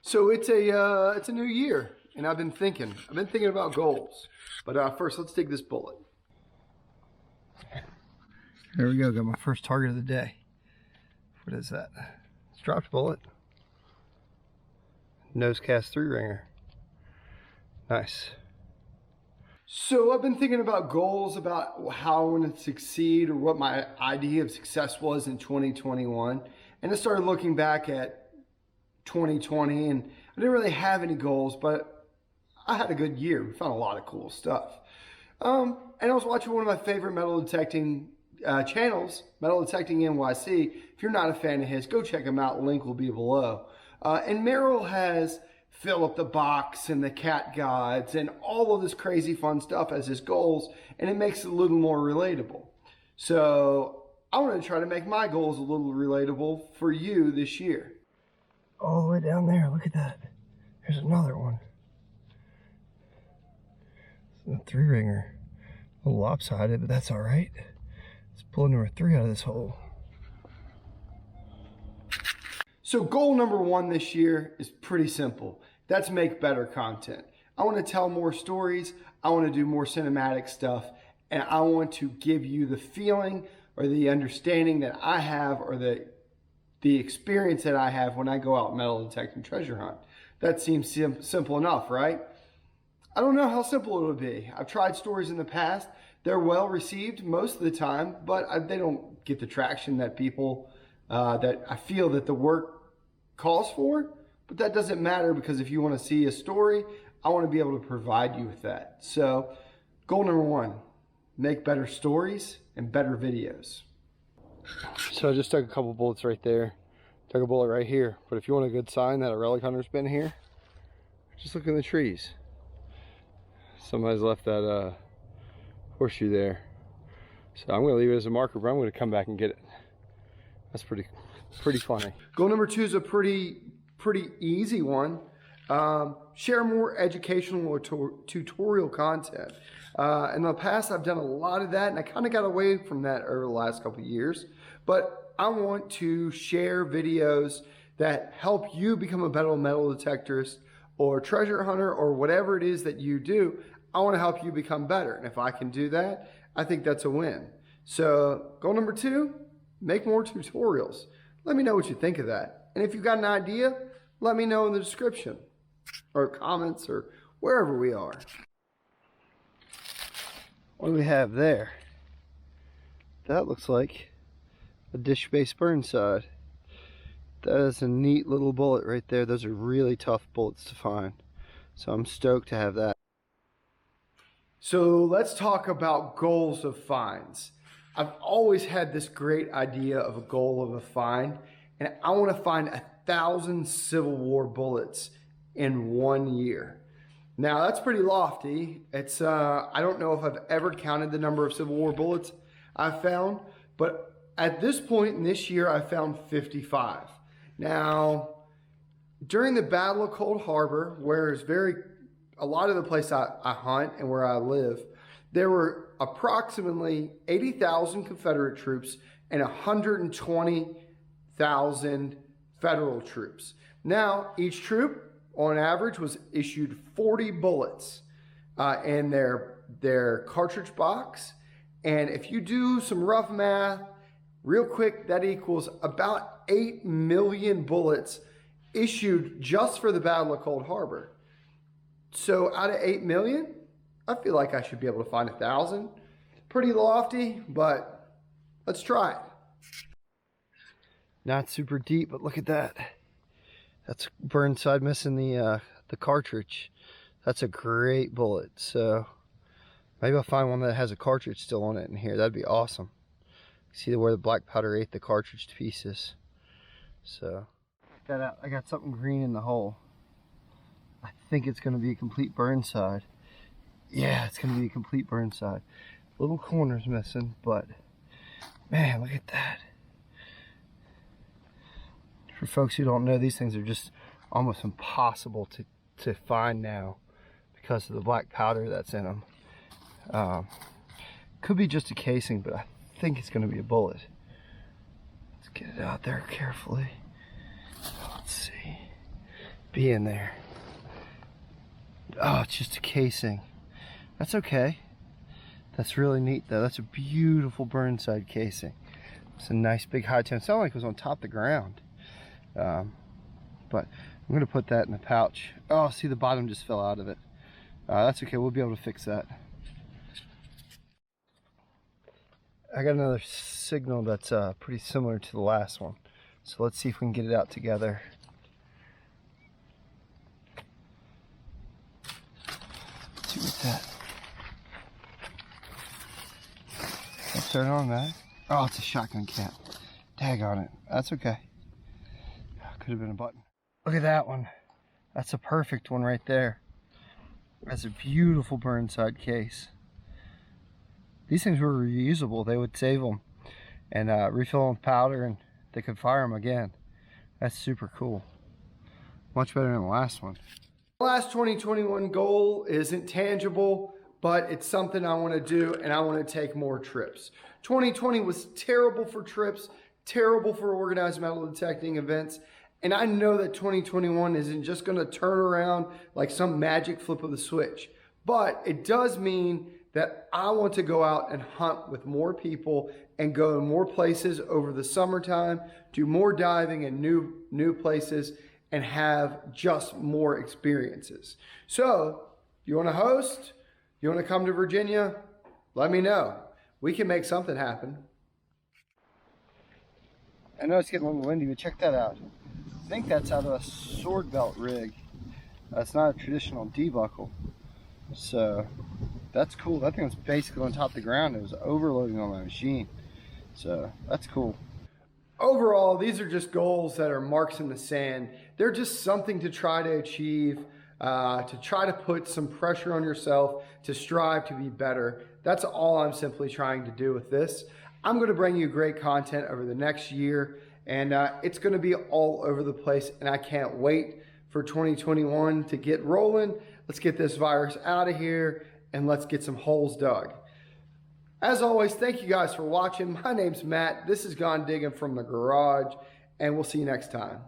So it's a new year, and I've been thinking about goals. But first, let's dig this bullet. There we go. Got my first target of the day. What is that? It's dropped bullet. Nose cast 3-ringer. Nice. So I've been thinking about goals, about how I want to succeed, or what my idea of success was in 2021. And I started looking back at 2020, and I didn't really have any goals, but I had a good year. We found a lot of cool stuff. And I was watching one of my favorite metal detecting channels, Metal Detecting NYC. If you're not a fan of his, go check him out. Link will be below. And Merrill has Philip the Box and the Cat Gods and all of this crazy fun stuff as his goals, and it makes it a little more relatable. So I want to try to make my goals a little relatable for you this year. All the way down there, look at that. There's another one. It's a 3-ringer. A little lopsided, but that's all right. Let's pull number 3 out of this hole. So goal number 1 this year is pretty simple. That's make better content. I want to tell more stories. I want to do more cinematic stuff. And I want to give you the feeling or the understanding that I have, or the experience that I have when I go out metal detecting treasure hunt. That seems simple enough, right? I don't know how simple it'll be. I've tried stories in the past. They're well received most of the time, but they don't get the traction that people, that I feel that the work calls for. But that doesn't matter, because if you want to see a story, I want to be able to provide you with that. So goal number 1, make better stories and better videos. So I just took a couple bullets right there. Took a bullet right here. But if you want a good sign that a relic hunter's been here, just look in the trees. Somebody's left that horseshoe there. So I'm going to leave it as a marker, but I'm going to come back and get it. That's pretty funny. Goal number 2 is a pretty easy one. Share more educational or tutorial content. In the past, I've done a lot of that, and I kind of got away from that over the last couple of years. But I want to share videos that help you become a better metal detectorist or treasure hunter or whatever it is that you do. I want to help you become better. And if I can do that, I think that's a win. So goal number 2, make more tutorials. Let me know what you think of that. And if you've got an idea, let me know in the description or comments or wherever we are. What do we have there? That looks like a dish-based Burnside. That is a neat little bullet right there. Those are really tough bullets to find. So I'm stoked to have that. So let's talk about goals of finds. I've always had this great idea of a goal of a find, and I want to find 1,000 Civil War bullets in 1 year. Now that's pretty lofty. It's I don't know if I've ever counted the number of Civil War bullets I've found, but at this point in this year, I found 55. Now, during the Battle of Cold Harbor, where it's a lot of the place I hunt and where I live, there were approximately 80,000 Confederate troops and 120,000 Federal troops. Now, each troop, on average, was issued 40 bullets in their cartridge box. And if you do some rough math, real quick, that equals about 8 million bullets issued just for the Battle of Cold Harbor. So out of 8 million, I feel like I should be able to find 1,000. Pretty lofty, but let's try it. Not super deep, but look at that. That's Burnside missing the cartridge. That's a great bullet. So maybe I'll find one that has a cartridge still on it in here. That'd be awesome. See where the black powder ate the cartridge to pieces. So check that out. I got something green in the hole. I think it's going to be a complete Burnside. Yeah, it's going to be a complete Burnside. Little corners missing, but man, look at that. For folks who don't know, these things are just almost impossible to find now because of the black powder that's in them. Could be just a casing, but I think it's going to be a bullet. Let's get it out there carefully. Let's see. be in there. Oh, it's just a casing. That's okay. That's really neat though. That's a beautiful Burnside casing. It's a nice big high tone. It sounded like it was on top of the ground. But I'm gonna put that in the pouch. Oh, see, the bottom just fell out of it. That's okay, we'll be able to fix that. I got another signal that's pretty similar to the last one. So let's see if we can get it out together. Let's see what's that. Let's turn on that. Oh, it's a shotgun cap. Tag on it. That's okay. Could have been a button. Look at that one. That's a perfect one right there. That's a beautiful Burnside case. These things were reusable. They would save them and refill them with powder, and they could fire them again. That's super cool. Much better than the last one. The last 2021 goal isn't tangible, but it's something I want to do, and I want to take more trips. 2020 was terrible for trips, terrible for organized metal detecting events, and I know that 2021 isn't just going to turn around like some magic flip of the switch, but it does mean that I want to go out and hunt with more people and go to more places over the summertime, do more diving in new places, and have just more experiences. So, you want to host? You want to come to Virginia? Let me know. We can make something happen. I know it's getting a little windy, but check that out. I think that's out of a sword belt rig. That's not a traditional D-buckle. So that's cool. That thing was basically on top of the ground. It was overloading on my machine. So that's cool. Overall, these are just goals that are marks in the sand. They're just something to try to achieve, to try to put some pressure on yourself, to strive to be better. That's all I'm simply trying to do with this. I'm going to bring you great content over the next year, and it's going to be all over the place, and I can't wait for 2021 to get rolling. Let's get this virus out of here, and let's get some holes dug. As always, thank you guys for watching. My name's Matt. This has gone Digging from the Garage, and we'll see you next time.